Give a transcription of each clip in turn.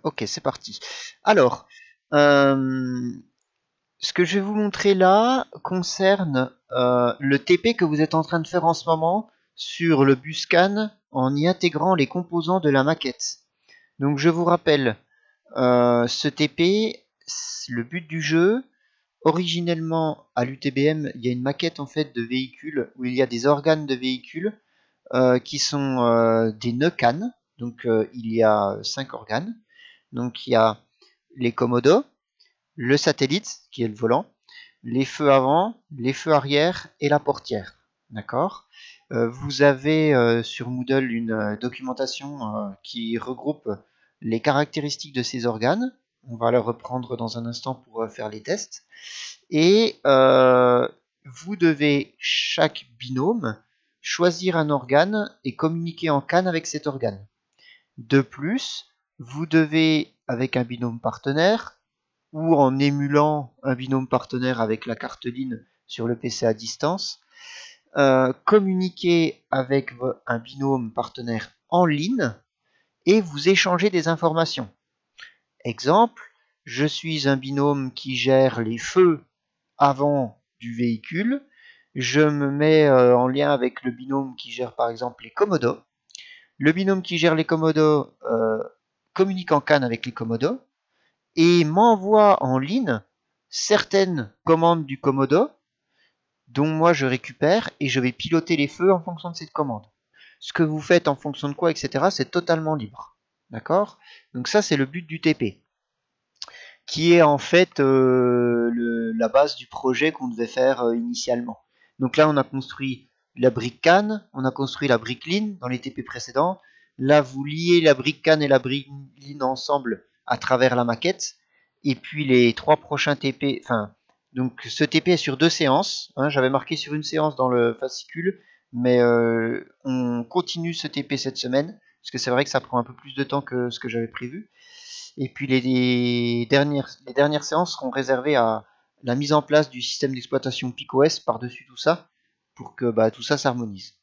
Ok, c'est parti. Alors, ce que je vais vous montrer là concerne le TP que vous êtes en train de faire en ce moment sur le Buscan en y intégrant les composants de la maquette. Donc je vous rappelle, ce TP, le but du jeu, originellement à l'UTBM, il y a une maquette en fait de véhicules où il y a des organes de véhicules qui sont des nœuds cannes. Donc il y a 5 organes. Donc il y a les commodos, le satellite qui est le volant, les feux avant, les feux arrière et la portière. D'accord. Vous avez sur Moodle une documentation qui regroupe les caractéristiques de ces organes. On va le reprendre dans un instant pour faire les tests. Et vous devez, chaque binôme, choisir un organe et communiquer en CAN avec cet organe. De plus, vous devez, avec un binôme partenaire, ou en émulant un binôme partenaire avec la carte ligne sur le PC à distance, communiquer avec un binôme partenaire en ligne et vous échanger des informations. Exemple, je suis un binôme qui gère les feux avant du véhicule, je me mets en lien avec le binôme qui gère par exemple les commodos. Le binôme qui gère les commodos communique en CAN avec les commodos et m'envoie en ligne certaines commandes du commodo dont moi je récupère et je vais piloter les feux en fonction de cette commande. Ce que vous faites en fonction de quoi, etc., c'est totalement libre. D'accord? Donc ça, c'est le but du TP, qui est en fait la base du projet qu'on devait faire initialement. Donc là, on a construit la brique canne, on a construit la brique line dans les TP précédents. Là, vous liez la brique canne et la brique line ensemble à travers la maquette. Et puis les 3 prochains TP, enfin, donc ce TP est sur 2 séances. Hein, j'avais marqué sur une séance dans le fascicule, mais on continue ce TP cette semaine, parce que c'est vrai que ça prend un peu plus de temps que ce que j'avais prévu. Et puis les dernières séances seront réservées à la mise en place du système d'exploitation PicOS par-dessus tout ça, pour que tout ça s'harmonise.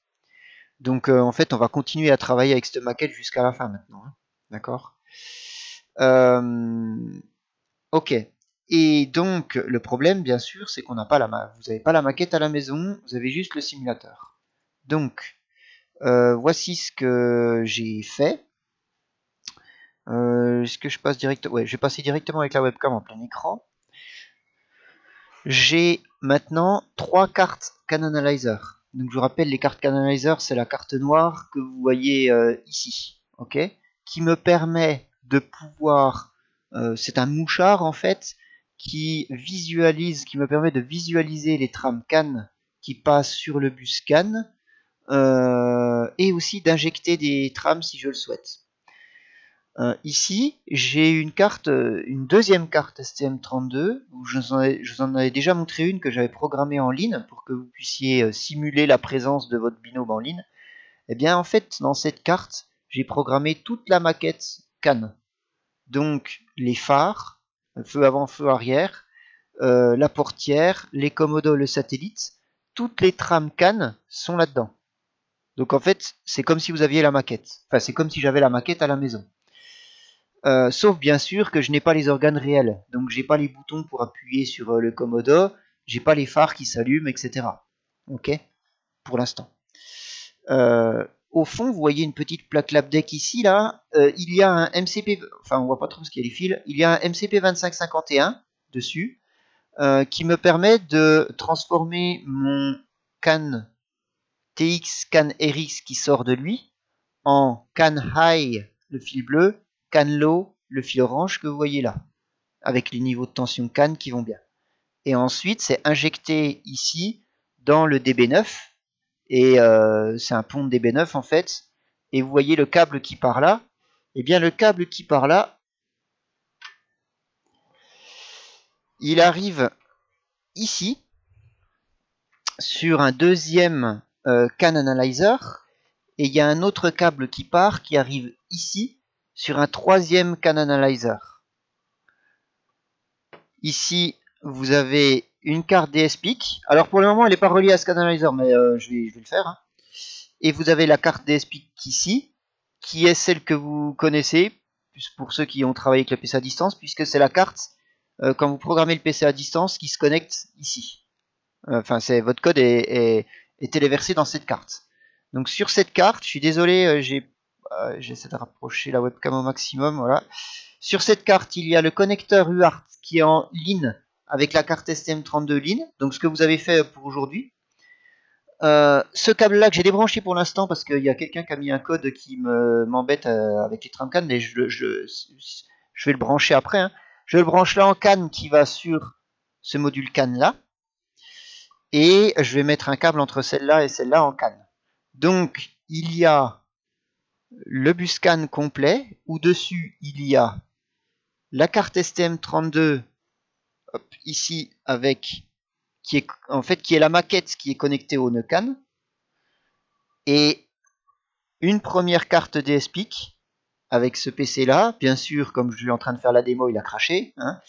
Donc en fait, on va continuer à travailler avec cette maquette jusqu'à la fin maintenant. Hein. D'accord. Ok. Et donc le problème, bien sûr, c'est qu'on n'a pas vous n'avez pas la maquette à la maison, vous avez juste le simulateur. Donc voici ce que j'ai fait. Est-ce que je passe directement? Ouais, je vais passer directement avec la webcam en plein écran. J'ai maintenant 3 cartes Cananalyzer. Donc je vous rappelle, les cartes Cananalyzer, c'est la carte noire que vous voyez ici, ok, qui me permet de pouvoir, c'est un mouchard en fait, qui me permet de visualiser les trames CAN qui passent sur le bus CAN, et aussi d'injecter des trames si je le souhaite. Ici, j'ai une deuxième carte STM32, où je vous en avais déjà montré une que j'avais programmée en ligne pour que vous puissiez simuler la présence de votre binôme en ligne. Et bien, en fait, dans cette carte, j'ai programmé toute la maquette CAN. Donc, les phares, feu avant, feu arrière, la portière, les commodos, le satellite, toutes les trames CAN sont là-dedans. Donc, en fait, c'est comme si vous aviez la maquette. Enfin, c'est comme si j'avais la maquette à la maison. Sauf bien sûr que je n'ai pas les organes réels. Donc j'ai pas les boutons pour appuyer sur le Commodo, j'ai pas les phares qui s'allument, etc. Ok, pour l'instant. Au fond, vous voyez une petite plaque LabDeck ici, là. Il y a un MCP, enfin on voit pas trop ce qu'il y a les fils. Il y a un MCP 2551 dessus, qui me permet de transformer mon CAN TX, CAN RX qui sort de lui, en CAN High, le fil bleu, CAN Low, le fil orange que vous voyez là, avec les niveaux de tension CAN qui vont bien. Et ensuite, c'est injecté ici dans le DB9, et c'est un pont de DB9 en fait, et vous voyez le câble qui part là, et bien le câble qui part là, il arrive ici, sur un deuxième CAN Analyzer, et il y a un autre câble qui part, qui arrive ici, sur un troisième CAN Analyzer. Ici, vous avez une carte DSPIC. Alors pour le moment, elle n'est pas reliée à Scan Analyzer, mais je vais le faire. Hein. Et vous avez la carte DSPIC ici, qui est celle que vous connaissez, pour ceux qui ont travaillé avec le PC à distance, puisque c'est la carte, quand vous programmez le PC à distance, qui se connecte ici. Enfin, votre code est téléversé dans cette carte. Donc sur cette carte, je suis désolé, j'essaie de rapprocher la webcam au maximum, voilà. Sur cette carte, il y a le connecteur UART qui est en ligne avec la carte STM32 ligne, donc ce que vous avez fait pour aujourd'hui. Ce câble là que j'ai débranché pour l'instant parce qu'il y a quelqu'un qui a mis un code qui m'embête avec les tramcans, mais je vais le brancher après, hein. Je le branche là en CAN qui va sur ce module CAN là, et je vais mettre un câble entre celle-là et celle-là en CAN. Donc il y a le bus CAN complet, où dessus il y a la carte STM32 ici avec qui est la maquette qui est connectée au nœud CAN, et une première carte DSPIC avec ce PC là, bien sûr comme je suis en train de faire la démo il a craché, hein,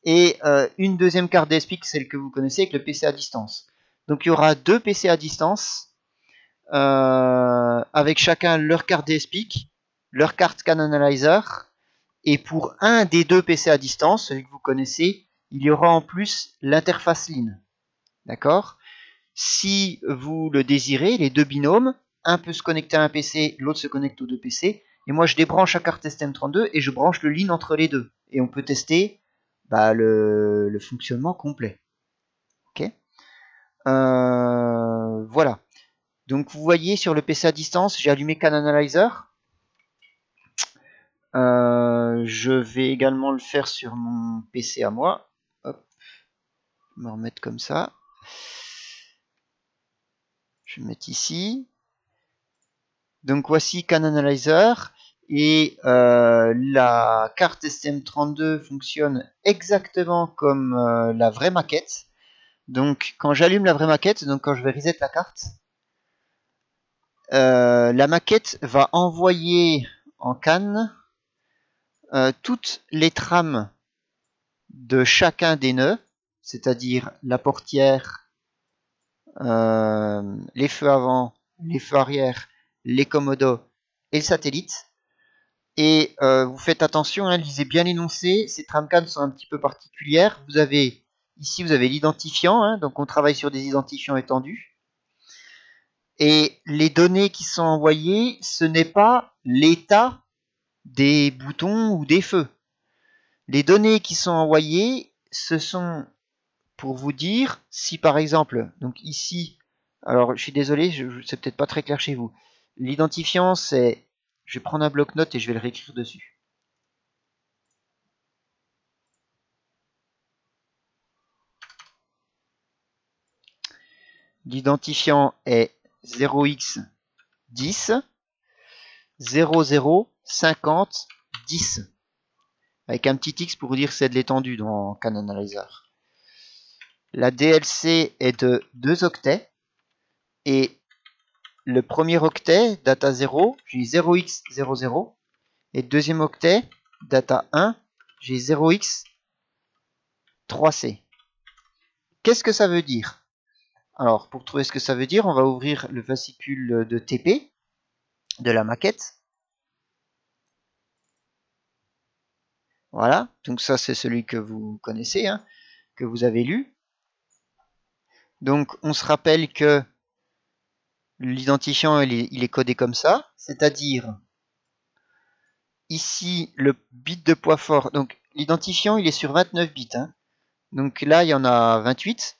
et une deuxième carte DSPIC, celle que vous connaissez avec le PC à distance. Donc il y aura deux PC à distance avec chacun leur carte DSPIC, leur carte CAN Analyzer, et pour un des deux PC à distance, celui que vous connaissez, il y aura en plus l'interface LIN. D'accord? Si vous le désirez, les deux binômes, un peut se connecter à un PC, l'autre se connecte aux deux PC, et moi je débranche la carte STM32 et je branche le LIN entre les deux. Et on peut tester le fonctionnement complet. Ok, voilà. Donc vous voyez sur le PC à distance, j'ai allumé CAN Analyzer. Je vais également le faire sur mon PC à moi. Hop, je vais me remettre comme ça. Je vais mettre ici. Donc voici CAN Analyzer. Et la carte STM32 fonctionne exactement comme la vraie maquette. Donc quand j'allume la vraie maquette, donc quand je vais reset la carte, la maquette va envoyer en CAN toutes les trames de chacun des nœuds, c'est-à-dire la portière, les feux avant, les feux arrière, les commodos et le satellite. Et vous faites attention, hein, lisez bien l'énoncé, ces tramcans sont un petit peu particulières. Vous avez ici, vous avez l'identifiant, hein, donc on travaille sur des identifiants étendus. Et les données qui sont envoyées, ce n'est pas l'état des boutons ou des feux. Les données qui sont envoyées, ce sont pour vous dire si par exemple, donc ici, alors je suis désolé, c'est peut-être pas très clair chez vous. L'identifiant, c'est, je vais prendre un bloc-notes et je vais le réécrire dessus. L'identifiant est 0x10 00 50 10 avec un petit x pour dire que c'est de l'étendue dans CAN Analyzer. La DLC est de 2 octets et le premier octet, data 0, j'ai 0x00 et le deuxième octet, data 1, j'ai 0x3c. Qu'est-ce que ça veut dire? Alors, pour trouver ce que ça veut dire, on va ouvrir le fascicule de TP de la maquette. Voilà, donc ça c'est celui que vous connaissez, hein, que vous avez lu. Donc on se rappelle que l'identifiant il est codé comme ça, c'est-à-dire ici le bit de poids fort, donc l'identifiant il est sur 29 bits, hein. Donc là il y en a 28,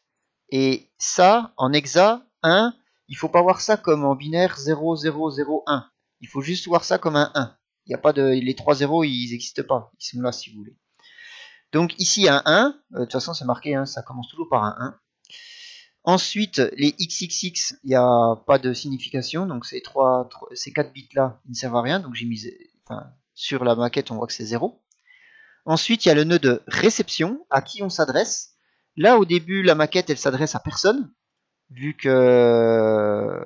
et ça en hexa 1, il faut pas voir ça comme en binaire 0001, il faut juste voir ça comme un 1. Il y a pas de, les 3 zéros ils n'existent pas, ils sont là si vous voulez. Donc ici un 1, de toute façon c'est marqué, hein, ça commence toujours par un 1. Ensuite, les XXX, il n'y a pas de signification, donc ces 4 bits là, ils ne servent à rien, donc j'ai mis, enfin, sur la maquette on voit que c'est 0. Ensuite, il y a le nœud de réception, à qui on s'adresse. Là, au début, la maquette, elle s'adresse à personne, vu que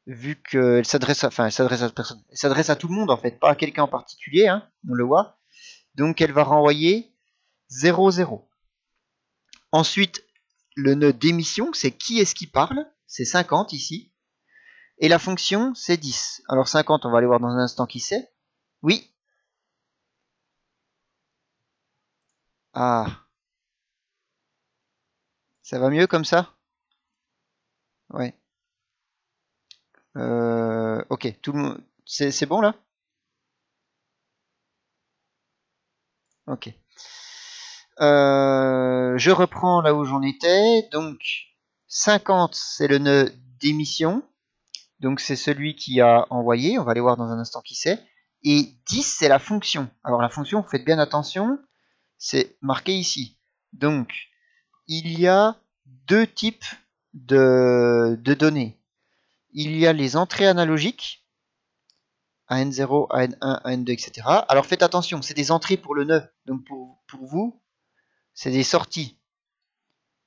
elle s'adresse à personne. Elle s'adresse à tout le monde, en fait, pas à quelqu'un en particulier, hein, on le voit. Donc, elle va renvoyer 0, 0. Ensuite, le nœud d'émission, c'est qui est-ce qui parle, c'est 50 ici. Et la fonction, c'est 10. Alors 50, on va aller voir dans un instant qui c'est. Oui, Ah, ça va mieux comme ça? Ouais. Ok, tout le monde. C'est bon là? Ok. Je reprends là où j'en étais. Donc, 50, c'est le nœud d'émission. Donc, c'est celui qui a envoyé. On va aller voir dans un instant qui c'est. Et 10, c'est la fonction. Alors, la fonction, faites bien attention. C'est marqué ici. Donc, il y a deux types de données. Il y a les entrées analogiques, AN0, AN1, AN2, etc. Alors faites attention, c'est des entrées pour le nœud. Donc pour vous, c'est des sorties.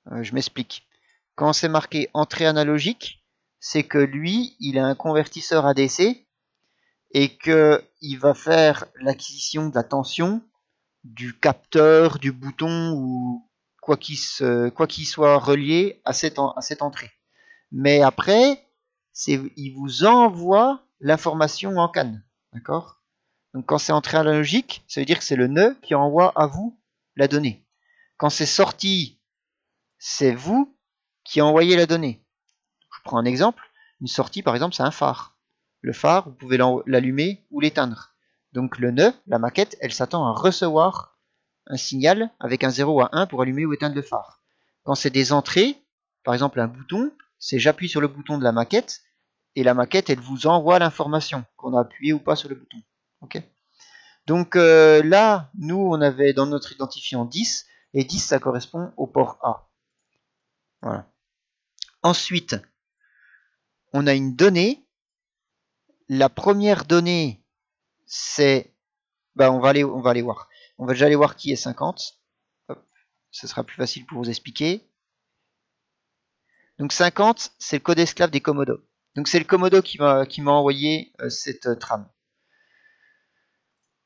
Je m'explique. Quand c'est marqué entrée analogique, c'est que lui, il a un convertisseur ADC et qu'il va faire l'acquisition de la tension du capteur, du bouton ou quoi qu'il soit relié à cette entrée. Mais après, il vous envoie l'information en CAN. D'accord? Donc quand c'est entrée analogique, ça veut dire que c'est le nœud qui envoie à vous la donnée. Quand c'est sorti, c'est vous qui envoyez la donnée. Je prends un exemple. Une sortie, par exemple, c'est un phare. Le phare, vous pouvez l'allumer ou l'éteindre. Donc le nœud, la maquette, elle s'attend à recevoir un signal avec un 0 à 1 pour allumer ou éteindre le phare. Quand c'est des entrées, par exemple un bouton, c'est j'appuie sur le bouton de la maquette et la maquette, elle vous envoie l'information qu'on a appuyé ou pas sur le bouton. Ok. Donc là, nous, on avait dans notre identifiant 10, et 10, ça correspond au port A. Voilà. Ensuite, on a une donnée. La première donnée, c'est... Ben, on va aller voir. On va déjà aller voir qui est 50. Hop, ce sera plus facile pour vous expliquer. Donc 50, c'est le code esclave des Komodo. Donc c'est le Komodo qui m'a envoyé cette trame.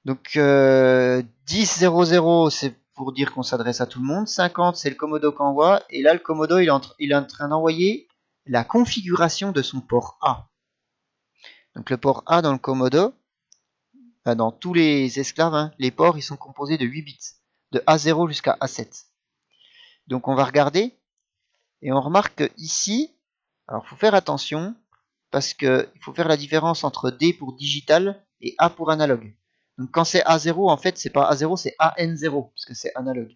Donc 10.00, c'est pour dire qu'on s'adresse à tout le monde. 50, c'est le Komodo qui envoie. Et là, le Komodo, il est en train d'envoyer la configuration de son port A. Donc le port A dans le Komodo, dans tous les esclaves, hein, les ports, ils sont composés de 8 bits. De A0 jusqu'à A7. Donc on va regarder. Et on remarque que ici, alors il faut faire attention, parce qu'il faut faire la différence entre D pour digital et A pour analogue. Donc quand c'est A0, en fait, c'est pas A0, c'est AN0, parce que c'est analogue.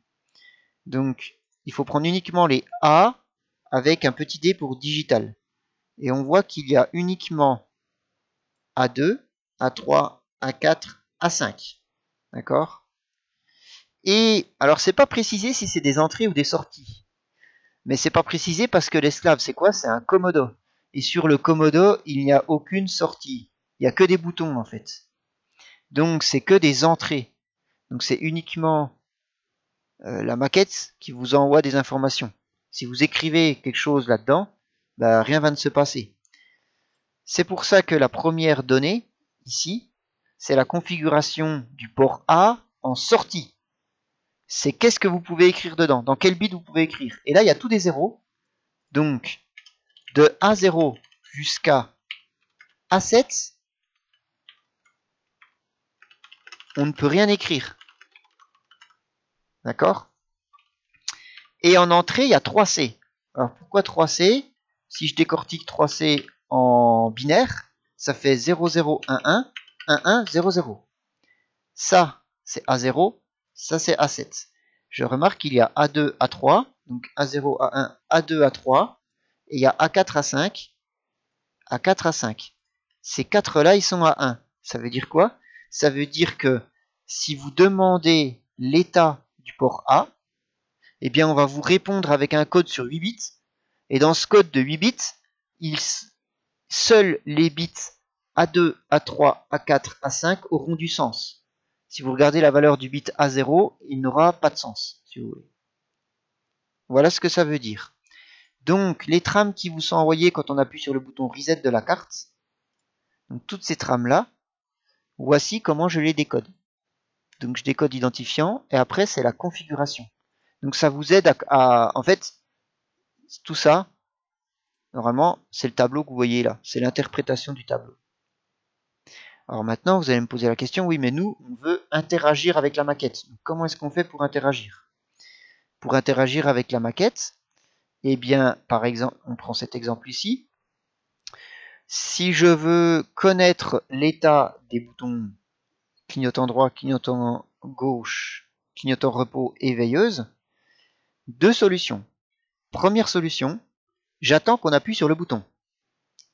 Donc il faut prendre uniquement les A avec un petit D pour digital. Et on voit qu'il y a uniquement A2, A3, A4, A5. D'accord? Et alors c'est pas précisé si c'est des entrées ou des sorties. Mais c'est pas précisé parce que l'esclave, c'est quoi? C'est un Komodo. Et sur le Komodo, il n'y a aucune sortie. Il n'y a que des boutons, en fait. Donc, c'est que des entrées. Donc, c'est uniquement la maquette qui vous envoie des informations. Si vous écrivez quelque chose là-dedans, bah, rien va ne se passer. C'est pour ça que la première donnée, ici, c'est la configuration du port A en sortie. C'est qu'est-ce que vous pouvez écrire dedans, dans quel bit vous pouvez écrire. Et là, il y a tous des zéros. Donc, de A0 jusqu'à A7, on ne peut rien écrire. D'accord? Et en entrée, il y a 3C. Alors pourquoi 3C? Si je décortique 3C en binaire, ça fait 0011, 1100. Ça, c'est A0, ça c'est A7. Je remarque qu'il y a A2, A3, donc A0, A1, A2, A3, et il y a A4, A5, A4, A5. Ces 4-là, ils sont à 1. Ça veut dire quoi? Ça veut dire que si vous demandez l'état du port A, eh bien, on va vous répondre avec un code sur 8 bits. Et dans ce code de 8 bits, seuls les bits A2, A3, A4, A5 auront du sens. Si vous regardez la valeur du bit A0, il n'aura pas de sens, si vous voulez. Voilà ce que ça veut dire. Donc, les trames qui vous sont envoyées quand on appuie sur le bouton Reset de la carte, donc toutes ces trames-là, voici comment je les décode. Donc je décode l'identifiant et après c'est la configuration. Donc ça vous aide en fait, tout ça, normalement, c'est le tableau que vous voyez là. C'est l'interprétation du tableau. Alors maintenant, vous allez me poser la question, oui, mais nous, on veut interagir avec la maquette. Donc, comment est-ce qu'on fait pour interagir? pour interagir avec la maquette, eh bien, par exemple, on prend cet exemple ici. Si je veux connaître l'état des boutons clignotant droit, clignotant gauche, clignotant repos et veilleuse, deux solutions. Première solution, j'attends qu'on appuie sur le bouton.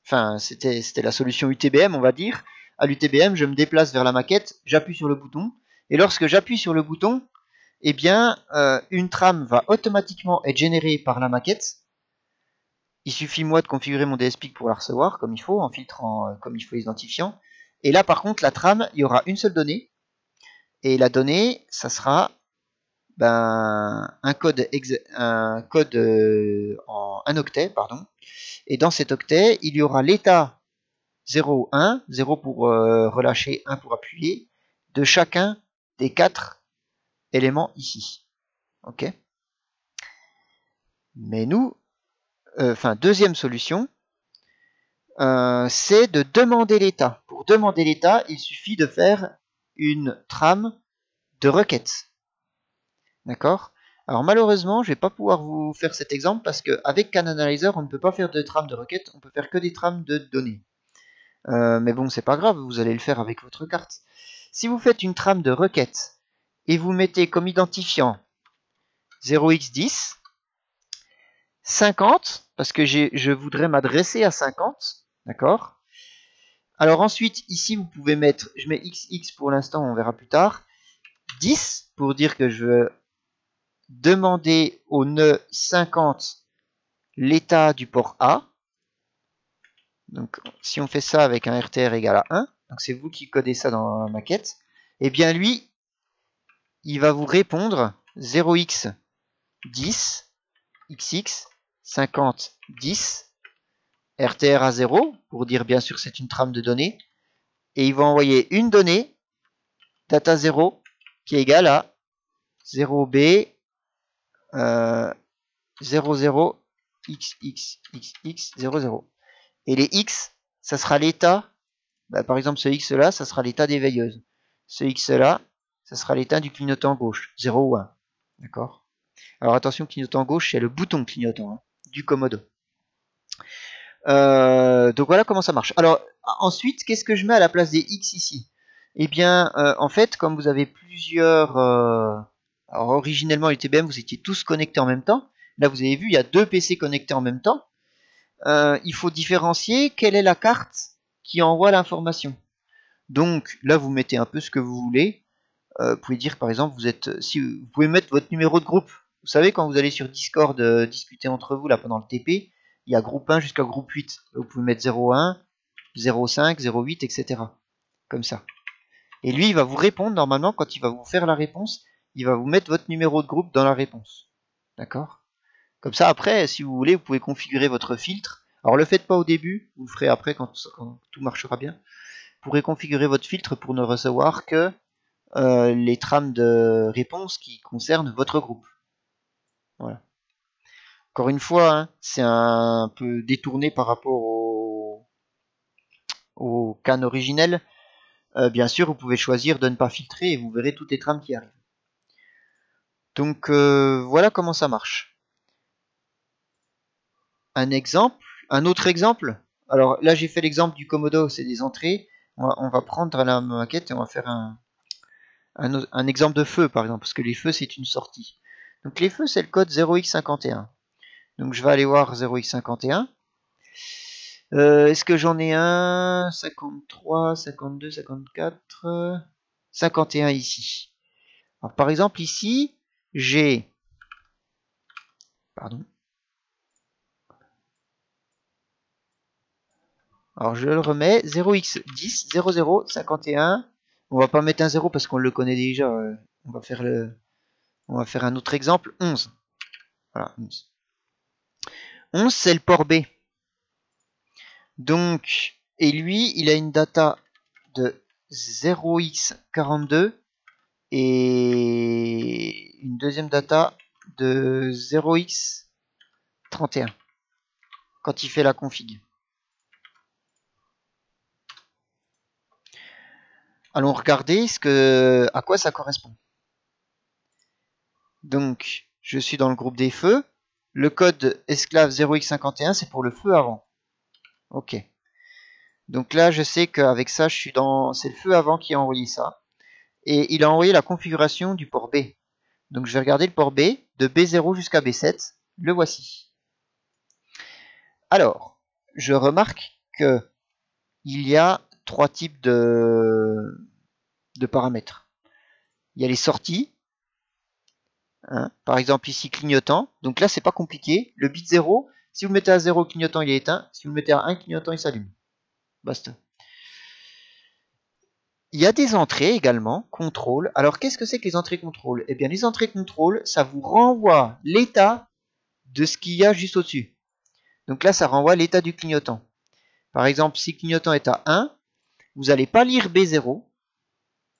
Enfin, c'était la solution UTBM, on va dire. À l'UTBM, je me déplace vers la maquette, j'appuie sur le bouton, et lorsque j'appuie sur le bouton, eh bien, une trame va automatiquement être générée par la maquette. Il suffit, moi, de configurer mon DSPIC pour la recevoir, comme il faut, en filtrant comme il faut les identifiants. Et là, par contre, la trame, il y aura une seule donnée. Et la donnée, ça sera un code en un octet, pardon. Et dans cet octet, il y aura l'état 0, 1, 0 pour relâcher, 1 pour appuyer, de chacun des 4 éléments ici. Ok. Mais nous, deuxième solution, c'est de demander l'état. Pour demander l'état, il suffit de faire une trame de requête. D'accord? Alors malheureusement, je ne vais pas pouvoir vous faire cet exemple parce qu'avec Cananalyzer, on ne peut pas faire de trame de requête, on peut faire que des trames de données. Mais bon, c'est pas grave, vous allez le faire avec votre carte. Si vous faites une trame de requête et vous mettez comme identifiant 0x10, 50, parce que je voudrais m'adresser à 50, d'accord? Alors ensuite, ici, vous pouvez mettre, je mets XX pour l'instant, on verra plus tard, 10 pour dire que je veux demander au nœud 50 l'état du port A. Donc si on fait ça avec un RTR égal à 1, donc c'est vous qui codez ça dans la maquette, et bien lui, il va vous répondre 0x 10, xx 50 10, RTR à 0, pour dire bien sûr c'est une trame de données, et il va envoyer une donnée, data 0, qui est égale à 0b 00 xx 00. Et les x, ça sera l'état, par exemple ce x là, ça sera l'état des veilleuses. Ce x là, ça sera l'état du clignotant gauche, 0 ou 1. D'accord? Alors attention, clignotant gauche, c'est le bouton clignotant du Komodo. Donc voilà comment ça marche. Alors ensuite, qu'est-ce que je mets à la place des x ici? Eh bien, en fait, comme vous avez plusieurs... alors originellement, l'UTBM, vous étiez tous connectés en même temps. Là, vous avez vu, il y a deux PC connectés en même temps. Il faut différencier quelle est la carte qui envoie l'information. Donc là, vous mettez un peu ce que vous voulez. Vous pouvez dire, par exemple, vous pouvez mettre votre numéro de groupe. Vous savez, quand vous allez sur Discord discuter entre vous là pendant le TP, il y a groupe 1 jusqu'à groupe 8. Vous pouvez mettre 01, 05, 08, etc. Comme ça. Et lui, il va vous répondre normalement, quand il va vous faire la réponse, il va vous mettre votre numéro de groupe dans la réponse. D'accord? Comme ça, après, si vous voulez, vous pouvez configurer votre filtre. Alors, le faites pas au début, vous le ferez après quand tout marchera bien. Vous pourrez configurer votre filtre pour ne recevoir que les trames de réponse qui concernent votre groupe. Voilà. Encore une fois, hein, c'est un peu détourné par rapport au CAN originel. Bien sûr, vous pouvez choisir de ne pas filtrer et vous verrez toutes les trames qui arrivent. Donc voilà comment ça marche. Un autre exemple. Alors là, j'ai fait l'exemple du Komodo, c'est des entrées. On va prendre la maquette et on va faire un exemple de feu, par exemple, parce que les feux, c'est une sortie. Donc les feux, c'est le code 0x51. Donc je vais aller voir 0x51. Est-ce que j'en ai un 53, 52, 54, 51 ici. Alors par exemple ici, j'ai... Pardon. Alors je le remets, 0x10, 00, 51. On va pas mettre un 0 parce qu'on le connaît déjà. On va faire un autre exemple, 11. Voilà, 11. 11, c'est le port B. Donc, et lui, il a une data de 0x42 et une deuxième data de 0x31 quand il fait la config. Allons regarder à quoi ça correspond. Donc, je suis dans le groupe des feux. Le code esclave 0x51, c'est pour le feu avant. Ok. Donc là, je sais qu'avec ça, je suis dans... C'est le feu avant qui a envoyé ça. Et il a envoyé la configuration du port B. Donc je vais regarder le port B, de B0 jusqu'à B7. Le voici. Alors, je remarque que il y a trois types de paramètres. Il y a les sorties. Hein, par exemple ici clignotant. Donc là, c'est pas compliqué. Le bit 0, si vous le mettez à 0, clignotant, il est éteint. Si vous le mettez à 1, clignotant, il s'allume. Basta. Il y a des entrées également, contrôle. Alors, qu'est-ce que c'est que les entrées contrôle? Eh bien, les entrées contrôle, ça vous renvoie l'état de ce qu'il y a juste au-dessus. Donc là, ça renvoie l'état du clignotant. Par exemple, si clignotant est à 1, vous n'allez pas lire B0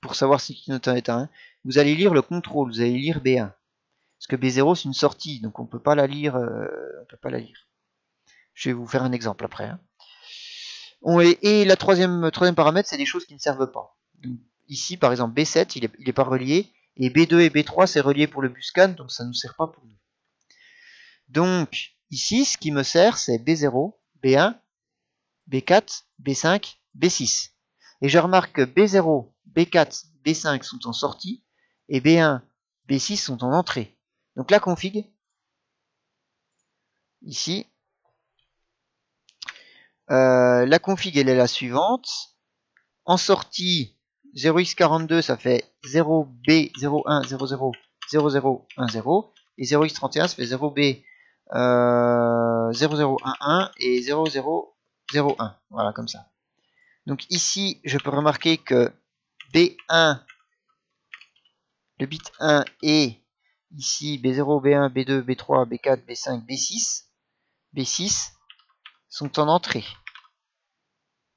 pour savoir si clignotant est à 1. Vous allez lire le contrôle, vous allez lire B1. Parce que B0, c'est une sortie, donc on ne peut pas la lire. Je vais vous faire un exemple après. Hein. Et la troisième paramètre, c'est des choses qui ne servent pas. Donc, ici, par exemple, B7, il n'est pas relié. Et B2 et B3, c'est relié pour le buscan, donc ça ne nous sert pas pour nous. Donc, ici, ce qui me sert, c'est B0, B1, B4, B5, B6. Et je remarque que B0, B4, B5 sont en sortie, et B1, B6 sont en entrée. Donc la config, ici, la config, elle est la suivante. En sortie, 0x42, ça fait 0b01000010. Et 0x31, ça fait 0b 0011 et 0001. Voilà, comme ça. Donc ici, je peux remarquer que B1, le bit 1 est ici B0, B1, B2, B3, B4, B5, B6. B6 sont en entrée.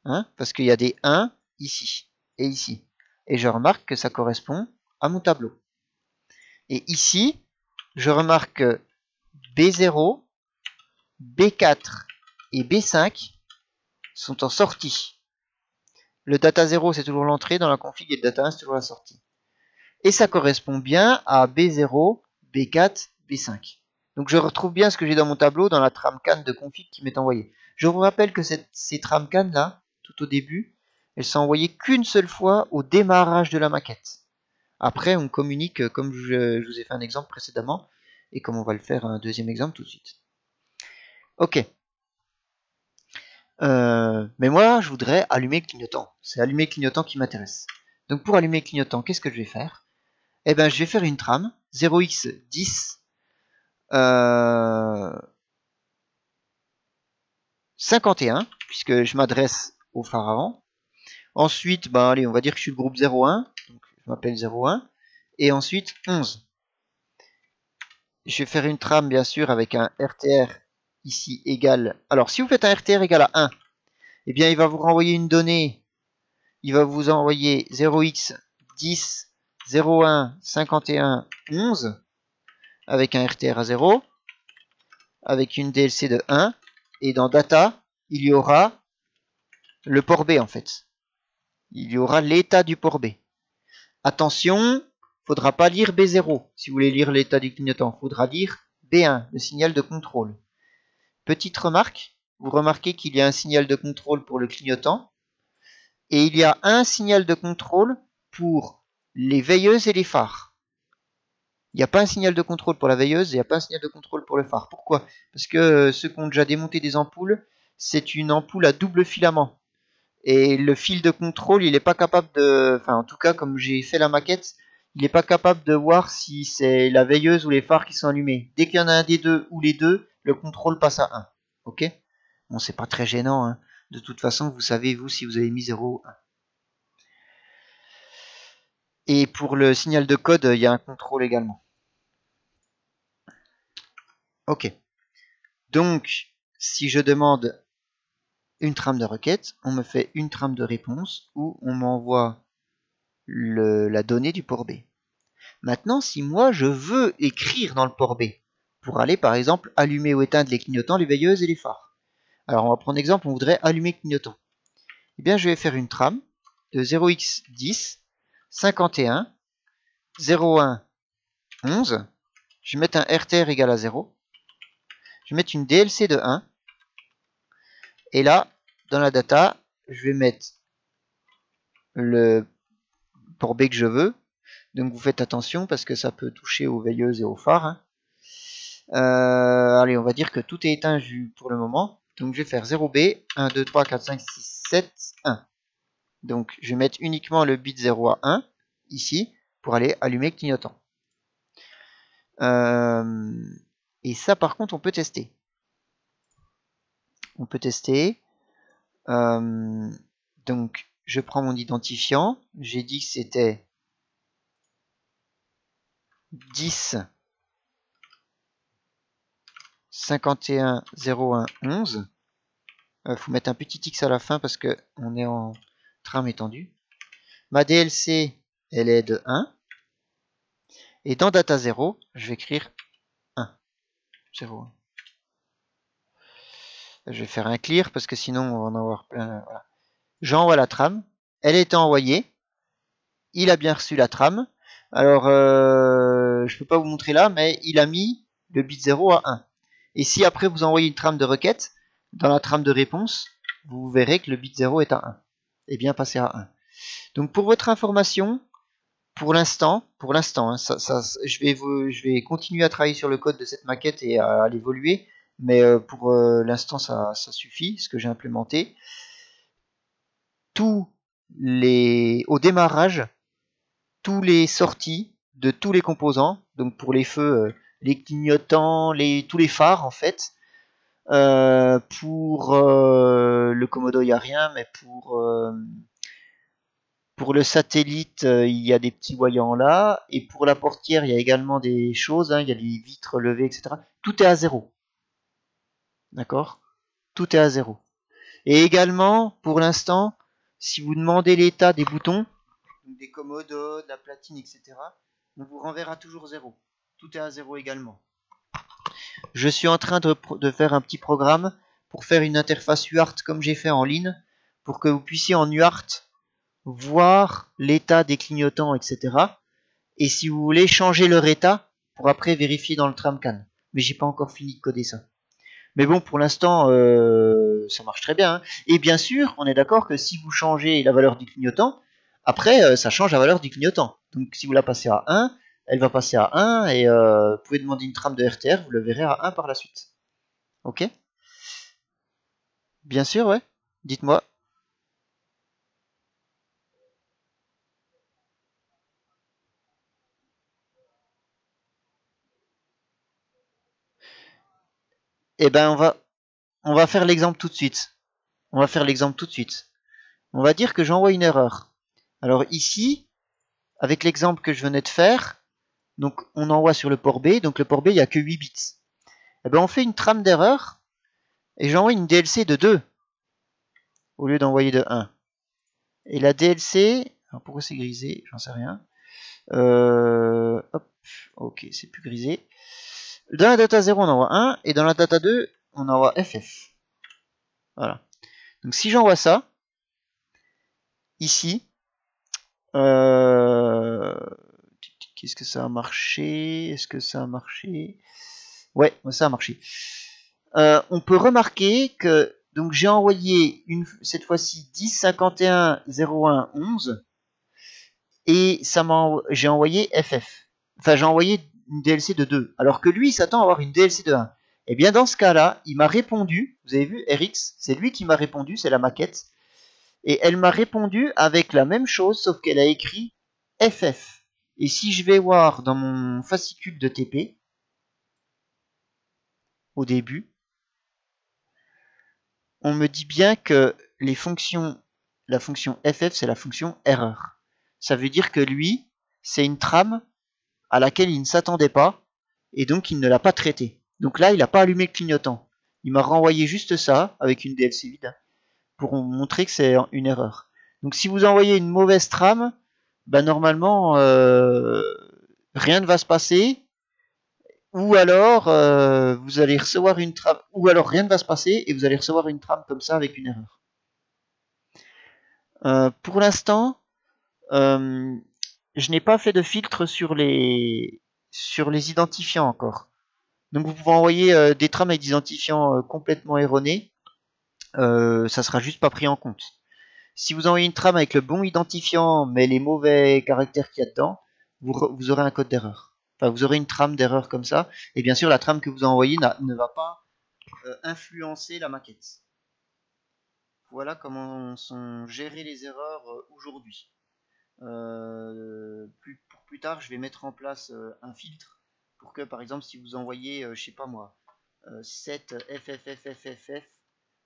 Hein, parce qu'il y a des 1 ici et ici. Et je remarque que ça correspond à mon tableau. Et ici, je remarque que B0, B4 et B5 sont en sortie. Le data 0, c'est toujours l'entrée dans la config et le data 1, c'est toujours la sortie. Et ça correspond bien à B0, B4, B5. Donc je retrouve bien ce que j'ai dans mon tableau dans la tramcan de config qui m'est envoyée. Je vous rappelle que ces tramcan là, tout au début, elles sont envoyées qu'une seule fois au démarrage de la maquette. Après, on communique comme je vous ai fait un exemple précédemment et comme on va le faire un deuxième exemple tout de suite. Ok. Mais moi, je voudrais allumer le clignotant. C'est allumer le clignotant qui m'intéresse. Donc pour allumer le clignotant, qu'est-ce que je vais faire? Eh bien, je vais faire une trame 0x10 51, puisque je m'adresse au phare avant. Ensuite, ben, allez, on va dire que je suis le groupe 01, donc je m'appelle 01, et ensuite 11. Je vais faire une trame, bien sûr, avec un RTR ici égal. Alors, si vous faites un RTR égal à 1, eh bien, il va vous renvoyer une donnée. Il va vous envoyer 0x10, 01, 51, 11, avec un RTR à 0, avec une DLC de 1, et dans data, il y aura le port B, en fait. Il y aura l'état du port B. Attention, il ne faudra pas lire B0 si vous voulez lire l'état du clignotant. Il faudra lire B1, le signal de contrôle. Petite remarque, vous remarquez qu'il y a un signal de contrôle pour le clignotant et il y a un signal de contrôle pour les veilleuses et les phares. Il n'y a pas un signal de contrôle pour la veilleuse et il n'y a pas un signal de contrôle pour le phare. Pourquoi? Parce que ceux qui ont déjà démonté des ampoules, c'est une ampoule à double filament. Et le fil de contrôle, il n'est pas capable de... Enfin, en tout cas, comme j'ai fait la maquette, il n'est pas capable de voir si c'est la veilleuse ou les phares qui sont allumés. Dès qu'il y en a un des deux ou les deux, le contrôle passe à 1. Ok? Bon, c'est pas très gênant. Hein. De toute façon, vous savez, vous, si vous avez mis 0 ou 1. Et pour le signal de code, il y a un contrôle également. Ok. Donc, si je demande une trame de requête, on me fait une trame de réponse où on m'envoie la donnée du port B. Maintenant, si moi je veux écrire dans le port B, pour aller par exemple allumer ou éteindre les clignotants, les veilleuses et les phares. Alors on va prendre exemple, on voudrait allumer clignotant. Eh bien je vais faire une trame de 0x10, 51, 01, 11, Je vais mettre un RTR égal à 0. Je vais mettre une DLC de 1. Et là, dans la data, je vais mettre le port B que je veux. Donc vous faites attention parce que ça peut toucher aux veilleuses et aux phares. Hein. Allez, on va dire que tout est éteint pour le moment. Donc je vais faire 0B, 1, 2, 3, 4, 5, 6, 7, 1. Donc je vais mettre uniquement le bit 0 à 1, ici, pour aller allumer le clignotant. Et ça par contre on peut tester. On peut tester. Donc je prends mon identifiant. J'ai dit que c'était 10 51 01 11. Faut mettre un petit X à la fin parce que on est en trame étendue. Ma DLC, elle est de 1. Et dans data 0, je vais écrire 1. 0, 1. Je vais faire un clear parce que sinon on va en avoir plein. Voilà. J'envoie la trame. Elle est envoyée. Il a bien reçu la trame. Alors, je peux pas vous montrer là, mais il a mis le bit 0 à 1. Et si après vous envoyez une trame de requête, dans la trame de réponse, vous verrez que le bit 0 est à 1. Et bien passé à 1. Donc pour votre information, pour l'instant, hein, je vais continuer à travailler sur le code de cette maquette et à l'évoluer, mais pour l'instant ça suffit, ce que j'ai implémenté. Au démarrage, tous les sorties de tous les composants, donc pour les feux, les clignotants, tous les phares en fait. Pour le Komodo, il n'y a rien, mais pour le satellite, il y a des petits voyants là. Et pour la portière, il y a également des choses. Hein, il y a des vitres levées, etc. Tout est à 0. D'accord? Tout est à 0. Et également, pour l'instant, si vous demandez l'état des boutons, des commodos, de la platine, etc., on vous renverra toujours 0. Tout est à 0 également. Je suis en train de faire un petit programme pour faire une interface UART comme j'ai fait en ligne, pour que vous puissiez en UART voir l'état des clignotants, etc. Et si vous voulez changer leur état, pour après vérifier dans le tramcan. Mais j'ai pas encore fini de coder ça. Mais bon, pour l'instant, ça marche très bien. Hein. Et bien sûr, on est d'accord que si vous changez la valeur du clignotant, après, ça change la valeur du clignotant. Donc si vous la passez à 1, elle va passer à 1, et vous pouvez demander une trame de RTR, vous le verrez à 1 par la suite. Ok? Bien sûr, ouais. Dites-moi. Eh ben, on va faire l'exemple tout de suite. On va faire l'exemple tout de suite. On va dire que j'envoie une erreur. Alors ici, avec l'exemple que je venais de faire, donc on envoie sur le port B, donc le port B, il n'y a que 8 bits. Eh ben, on fait une trame d'erreur, et j'envoie une DLC de 2, au lieu d'envoyer de 1. Et la DLC, alors pourquoi c'est grisé? J'en sais rien. Hop, ok, c'est plus grisé. Dans la data 0, on envoie 1, et dans la data 2, on envoie FF. Voilà. Donc si j'envoie ça, ici, qu'est-ce que ça a marché? Est-ce que ça a marché? Ouais, ça a marché. On peut remarquer que donc j'ai envoyé cette fois-ci 10 51 01 11 et j'ai envoyé FF. Enfin, j'ai envoyé une DLC de 2, alors que lui il s'attend à avoir une DLC de 1. Et bien dans ce cas-là, il m'a répondu, vous avez vu RX, c'est lui qui m'a répondu, c'est la maquette. Et elle m'a répondu avec la même chose, sauf qu'elle a écrit FF. Et si je vais voir dans mon fascicule de TP, au début, on me dit bien que la fonction FF, c'est la fonction erreur. Ça veut dire que lui, c'est une trame à laquelle il ne s'attendait pas, et donc il ne l'a pas traitée. Donc là, il n'a pas allumé le clignotant. Il m'a renvoyé juste ça, avec une DLC vide, pour montrer que c'est une erreur. Donc si vous envoyez une mauvaise trame, ben normalement, rien ne va se passer, ou alors vous allez recevoir une trame, ou alors rien ne va se passer, et vous allez recevoir une trame comme ça avec une erreur. Pour l'instant, je n'ai pas fait de filtre sur les sur les identifiants encore. Donc vous pouvez envoyer des trames avec des identifiants complètement erronés, ça sera juste pas pris en compte. Si vous envoyez une trame avec le bon identifiant mais les mauvais caractères qu'il y a dedans, vous aurez un code d'erreur. Enfin, vous aurez une trame d'erreur comme ça. Et bien sûr, la trame que vous envoyez ne va pas influencer la maquette. Voilà comment sont gérées les erreurs aujourd'hui. Pour plus tard, je vais mettre en place un filtre pour que, par exemple, si vous envoyez, je sais pas moi, 7 FFFFFF,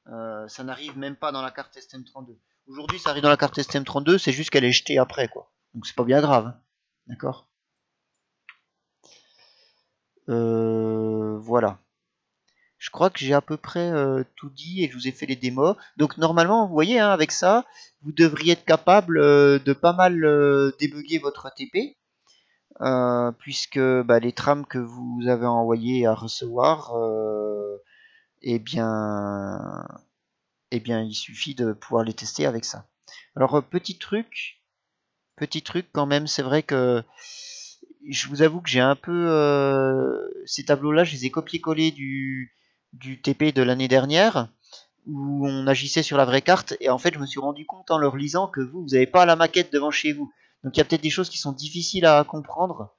ça n'arrive même pas dans la carte STM32. Aujourd'hui, ça arrive dans la carte STM32, c'est juste qu'elle est jetée après, quoi. Donc c'est pas bien grave, hein. D'accord. Voilà. Je crois que j'ai à peu près tout dit et je vous ai fait les démos. Donc normalement, vous voyez, hein, avec ça, vous devriez être capable de pas mal débugger votre ATP. Puisque bah, les trames que vous avez envoyées à recevoir, eh bien, il suffit de pouvoir les tester avec ça. Alors petit truc quand même, c'est vrai que je vous avoue que j'ai un peu ces tableaux-là, je les ai copié-collés du TP de l'année dernière où on agissait sur la vraie carte et en fait je me suis rendu compte en le relisant que vous n'avez pas la maquette devant chez vous. Donc il y a peut-être des choses qui sont difficiles à comprendre.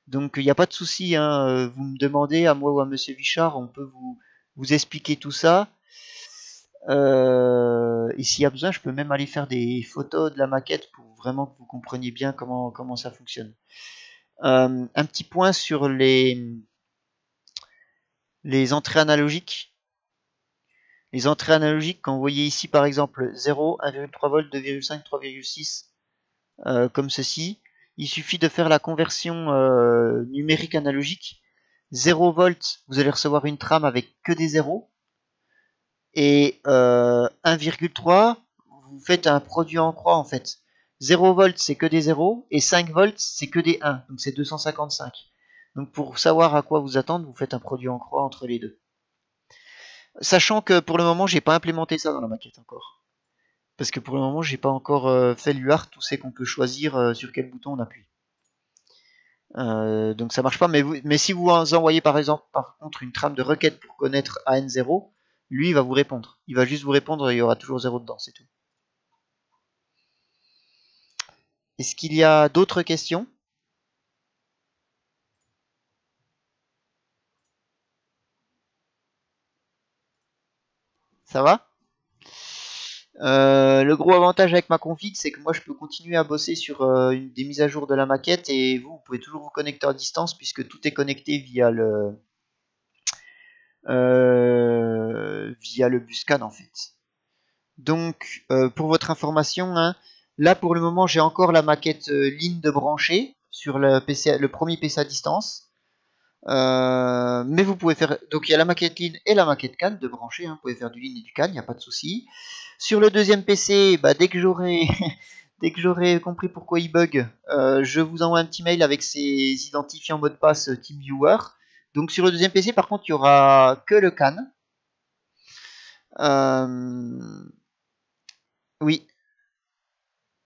Donc il n'y a pas de souci, hein, vous me demandez à moi ou à Monsieur Vichard, on peut vous expliquer tout ça. Et s'il y a besoin, je peux même aller faire des photos de la maquette pour vraiment que vous compreniez bien comment ça fonctionne. Un petit point sur les entrées analogiques. Les entrées analogiques, quand vous voyez ici par exemple 0, 1,3 volts, 2,5, 3,6, comme ceci, il suffit de faire la conversion numérique analogique. 0 volts, vous allez recevoir une trame avec que des zéros. Et 1,3, vous faites un produit en croix en fait. 0 volts, c'est que des zéros. Et 5 volts, c'est que des 1. Donc c'est 255. Donc pour savoir à quoi vous attendre, vous faites un produit en croix entre les deux. Sachant que pour le moment, j'ai pas implémenté ça dans la maquette encore. Parce que pour le moment, j'ai pas encore fait l'UART où c'est qu'on peut choisir sur quel bouton on appuie. Donc ça marche pas, mais si vous envoyez par exemple par contre une trame de requête pour connaître AN0, lui il va vous répondre. Il va juste vous répondre et il y aura toujours 0 dedans, c'est tout. Est-ce qu'il y a d'autres questions? Ça va? Le gros avantage avec ma config, c'est que moi je peux continuer à bosser sur des mises à jour de la maquette et vous pouvez toujours vous connecter à distance puisque tout est connecté via le buscan en fait. Donc pour votre information, hein, là pour le moment j'ai encore la maquette ligne de brancher sur le premier PC à distance. Mais vous pouvez faire, donc il y a la maquette ligne et la maquette CAN de brancher, hein, vous pouvez faire du ligne et du CAN, il n'y a pas de souci. Sur le deuxième PC, bah, dès que j'aurai dès que j'aurai compris pourquoi il bug, je vous envoie un petit mail avec ses identifiants mot de passe TeamViewer. Donc sur le deuxième PC, par contre, il y aura que le CAN. Oui,